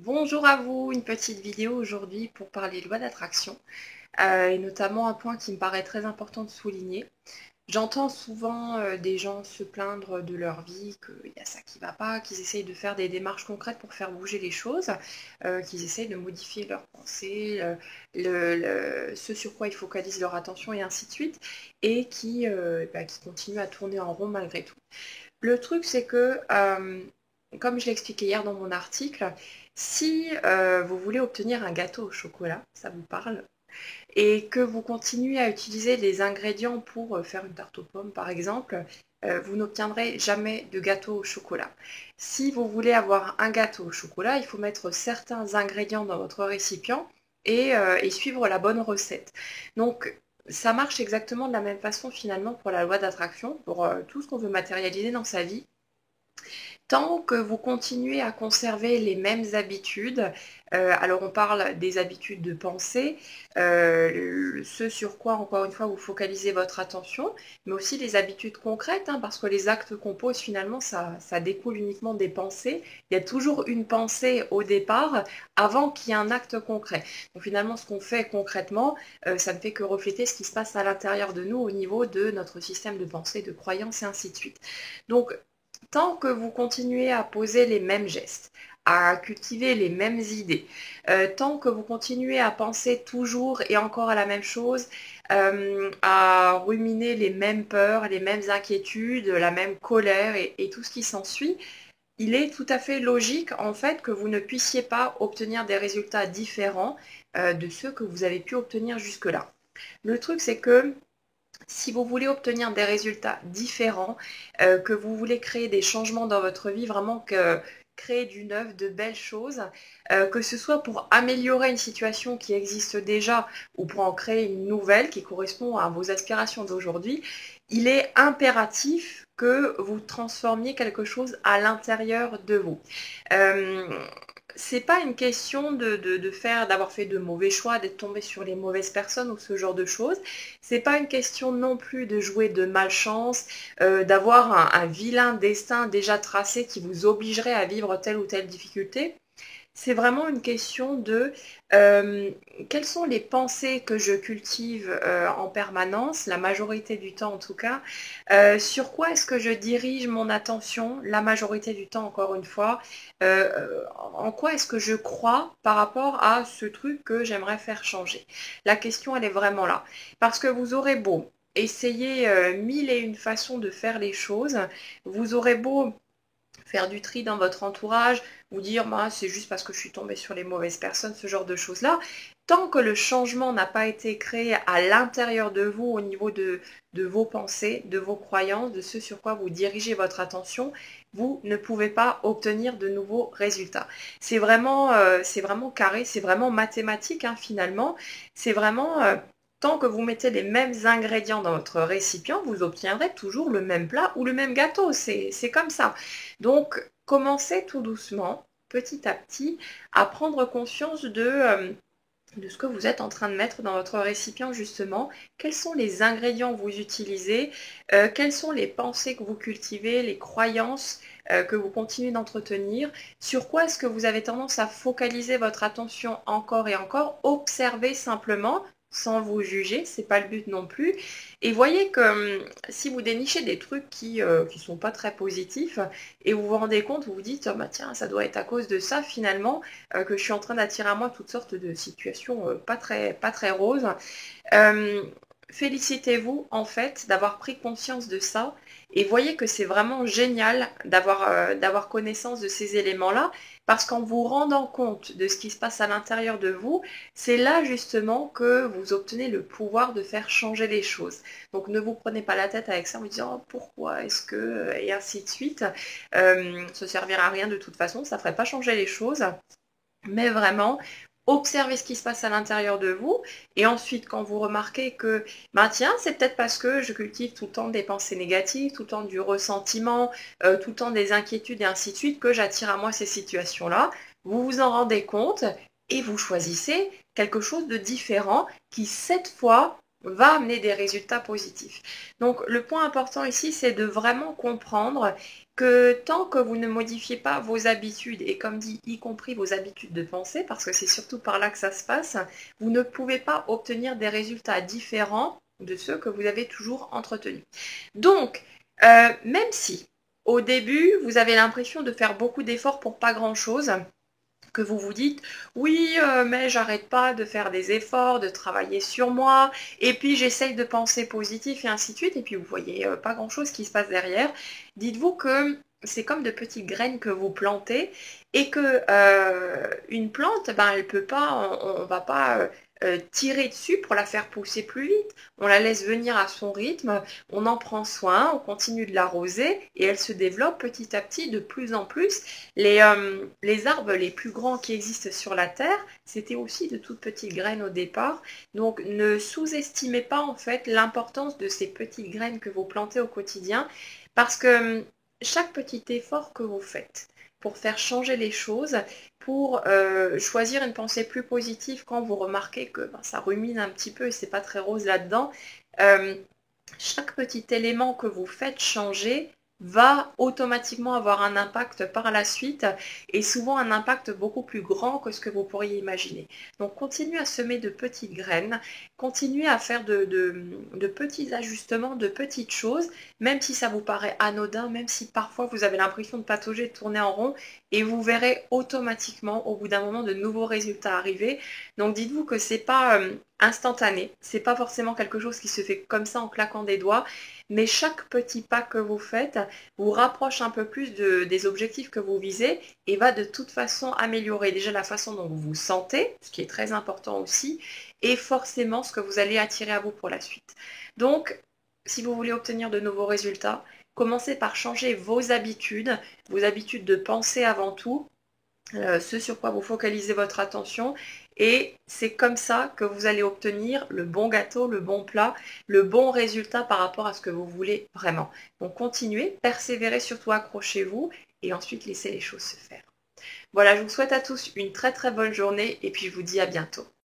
Bonjour à vous, une petite vidéo aujourd'hui pour parler loi d'attraction et notamment un point qui me paraît très important de souligner. J'entends souvent des gens se plaindre de leur vie, qu'il y a ça qui ne va pas, qu'ils essayent de faire des démarches concrètes pour faire bouger les choses, qu'ils essayent de modifier leurs pensées, ce sur quoi ils focalisent leur attention et ainsi de suite, et qui continuent à tourner en rond malgré tout. Le truc, c'est que, comme je l'expliquais hier dans mon article, si vous voulez obtenir un gâteau au chocolat, ça vous parle, et que vous continuez à utiliser les ingrédients pour faire une tarte aux pommes, par exemple, vous n'obtiendrez jamais de gâteau au chocolat. Si vous voulez avoir un gâteau au chocolat, il faut mettre certains ingrédients dans votre récipient et suivre la bonne recette. Donc, ça marche exactement de la même façon finalement pour la loi d'attraction, pour tout ce qu'on veut matérialiser dans sa vie. Tant que vous continuez à conserver les mêmes habitudes, alors on parle des habitudes de pensée, ce sur quoi, encore une fois, vous focalisez votre attention, mais aussi les habitudes concrètes, hein, parce que les actes qu'on pose, finalement, ça découle uniquement des pensées. Il y a toujours une pensée au départ, avant qu'il y ait un acte concret. Donc finalement, ce qu'on fait concrètement, ça ne fait que refléter ce qui se passe à l'intérieur de nous au niveau de notre système de pensée, de croyances et ainsi de suite. Donc, tant que vous continuez à poser les mêmes gestes, à cultiver les mêmes idées, tant que vous continuez à penser toujours et encore à la même chose, à ruminer les mêmes peurs, les mêmes inquiétudes, la même colère et tout ce qui s'ensuit, il est tout à fait logique en fait que vous ne puissiez pas obtenir des résultats différents de ceux que vous avez pu obtenir jusque-là. Le truc, c'est que si vous voulez obtenir des résultats différents, que vous voulez créer des changements dans votre vie, vraiment créer du neuf, de belles choses, que ce soit pour améliorer une situation qui existe déjà ou pour en créer une nouvelle qui correspond à vos aspirations d'aujourd'hui, il est impératif que vous transformiez quelque chose à l'intérieur de vous. Euh, c'est pas une question d'avoir fait de mauvais choix, d'être tombé sur les mauvaises personnes ou ce genre de choses. C'est pas une question non plus de jouer de malchance, d'avoir un vilain destin déjà tracé qui vous obligerait à vivre telle ou telle difficulté. C'est vraiment une question de quelles sont les pensées que je cultive en permanence, la majorité du temps en tout cas, sur quoi est-ce que je dirige mon attention, la majorité du temps encore une fois, en quoi est-ce que je crois par rapport à ce truc que j'aimerais faire changer. La question, elle est vraiment là. Parce que vous aurez beau essayer mille et une façons de faire les choses, vous aurez beau faire du tri dans votre entourage, vous dire bah, c'est juste parce que je suis tombée sur les mauvaises personnes, ce genre de choses-là. Tant que le changement n'a pas été créé à l'intérieur de vous, au niveau de vos pensées, de vos croyances, de ce sur quoi vous dirigez votre attention, vous ne pouvez pas obtenir de nouveaux résultats. C'est vraiment carré, c'est vraiment mathématique hein, finalement. C'est vraiment tant que vous mettez les mêmes ingrédients dans votre récipient, vous obtiendrez toujours le même plat ou le même gâteau. C'est comme ça. Donc, commencez tout doucement, petit à petit, à prendre conscience de ce que vous êtes en train de mettre dans votre récipient justement, quels sont les ingrédients que vous utilisez, quelles sont les pensées que vous cultivez, les croyances que vous continuez d'entretenir, sur quoi est-ce que vous avez tendance à focaliser votre attention encore et encore, observez simplement sans vous juger, c'est pas le but non plus. Et voyez que si vous dénichez des trucs qui sont pas très positifs et vous vous rendez compte, vous vous dites, oh, bah, tiens, ça doit être à cause de ça finalement, que je suis en train d'attirer à moi toutes sortes de situations pas très roses. Euh, Félicitez-vous en fait d'avoir pris conscience de ça et voyez que c'est vraiment génial d'avoir connaissance de ces éléments-là parce qu'en vous rendant compte de ce qui se passe à l'intérieur de vous, c'est là justement que vous obtenez le pouvoir de faire changer les choses. Donc ne vous prenez pas la tête avec ça en vous disant oh, pourquoi est-ce que et ainsi de suite. Ça servira à rien de toute façon, ça ne ferait pas changer les choses mais vraiment observez ce qui se passe à l'intérieur de vous et ensuite quand vous remarquez que bah tiens c'est peut-être parce que je cultive tout le temps des pensées négatives, tout le temps du ressentiment, tout le temps des inquiétudes et ainsi de suite que j'attire à moi ces situations-là, vous vous en rendez compte et vous choisissez quelque chose de différent qui cette fois va amener des résultats positifs. Donc le point important ici, c'est de vraiment comprendre que tant que vous ne modifiez pas vos habitudes, et comme dit, y compris vos habitudes de pensée, parce que c'est surtout par là que ça se passe, vous ne pouvez pas obtenir des résultats différents de ceux que vous avez toujours entretenus. Donc, même si au début, vous avez l'impression de faire beaucoup d'efforts pour pas grand-chose, que vous vous dites oui mais j'arrête pas de faire des efforts, de travailler sur moi et puis j'essaye de penser positif et ainsi de suite et puis vous voyez pas grand chose qui se passe derrière, dites-vous que c'est comme de petites graines que vous plantez et que une plante ben elle peut pas, on va pas tirer dessus pour la faire pousser plus vite, on la laisse venir à son rythme, on en prend soin, on continue de l'arroser et elle se développe petit à petit de plus en plus. Les arbres les plus grands qui existent sur la Terre, c'était aussi de toutes petites graines au départ. Donc ne sous-estimez pas en fait l'importance de ces petites graines que vous plantez au quotidien parce que chaque petit effort que vous faites pour faire changer les choses, pour choisir une pensée plus positive quand vous remarquez que ben, ça rumine un petit peu et c'est pas très rose là-dedans, euh, chaque petit élément que vous faites changer va automatiquement avoir un impact par la suite et souvent un impact beaucoup plus grand que ce que vous pourriez imaginer. Donc continuez à semer de petites graines, continuez à faire de petits ajustements, de petites choses, même si ça vous paraît anodin, même si parfois vous avez l'impression de patauger, de tourner en rond et vous verrez automatiquement au bout d'un moment de nouveaux résultats arriver. Donc dites-vous que c'est pas instantané, c'est pas forcément quelque chose qui se fait comme ça en claquant des doigts, mais chaque petit pas que vous faites vous rapproche un peu plus des objectifs que vous visez et va de toute façon améliorer déjà la façon dont vous vous sentez, ce qui est très important aussi, et forcément ce que vous allez attirer à vous pour la suite. Donc, si vous voulez obtenir de nouveaux résultats, commencez par changer vos habitudes de pensée avant tout, ce sur quoi vous focalisez votre attention et c'est comme ça que vous allez obtenir le bon gâteau, le bon plat, le bon résultat par rapport à ce que vous voulez vraiment. Donc continuez, persévérez, surtout accrochez-vous et ensuite laissez les choses se faire. Voilà, je vous souhaite à tous une très très bonne journée et puis je vous dis à bientôt.